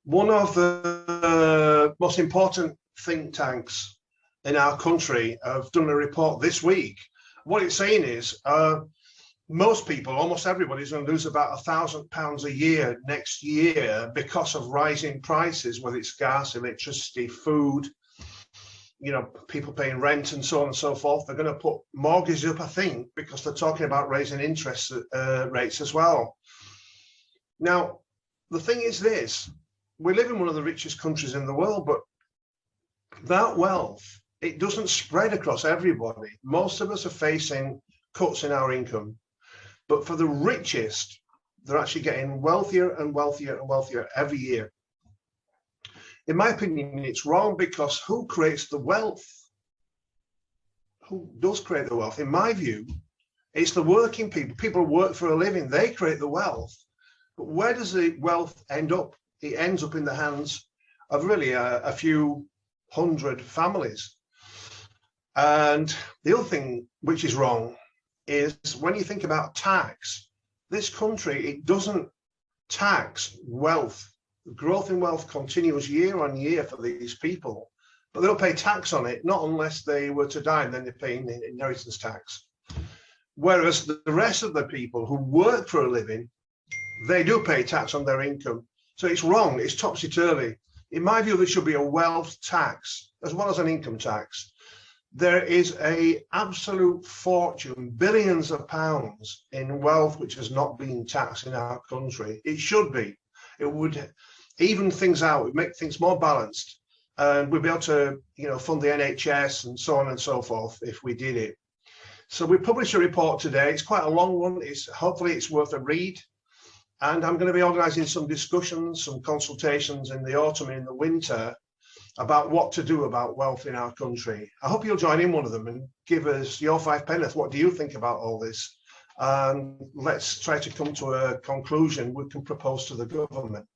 One of the most important think tanks in our country have done a report this week. What it's saying is most people, almost everybody, is going to lose about £1,000 a year next year because of rising prices, whether it's gas, electricity, food, people paying rent and so on and so forth. They're going to put mortgages up, I think, because they're talking about raising interest rates as well. Now, the thing is this. We live in one of the richest countries in the world, but that wealth, it doesn't spread across everybody. Most of us are facing cuts in our income. But for the richest, they're actually getting wealthier and wealthier and wealthier every year. In my opinion, it's wrong because who creates the wealth? Who does create the wealth? In my view, it's the working people. People who work for a living, they create the wealth. But where does the wealth end up? It ends up in the hands of really a few hundred families. And the other thing which is wrong is when you think about tax, this country, it doesn't tax wealth. Growth in wealth continues year on year for these people, but they don't pay tax on it, not unless they were to die, and then they pay inheritance tax. Whereas the rest of the people who work for a living, they do pay tax on their income. So it's wrong, it's topsy-turvy. In my view, there should be a wealth tax as well as an income tax. There is an absolute fortune, billions of pounds in wealth which has not been taxed in our country. It should be. It would even things out, it would make things more balanced. And we'd be able to, fund the NHS and so on and so forth if we did it. So we published a report today. It's quite a long one. Hopefully it's worth a read. And I'm going to be organising some discussions, some consultations in the autumn and in the winter about what to do about wealth in our country. I hope you'll join in one of them and give us your five penneth. What do you think about all this? And let's try to come to a conclusion we can propose to the government.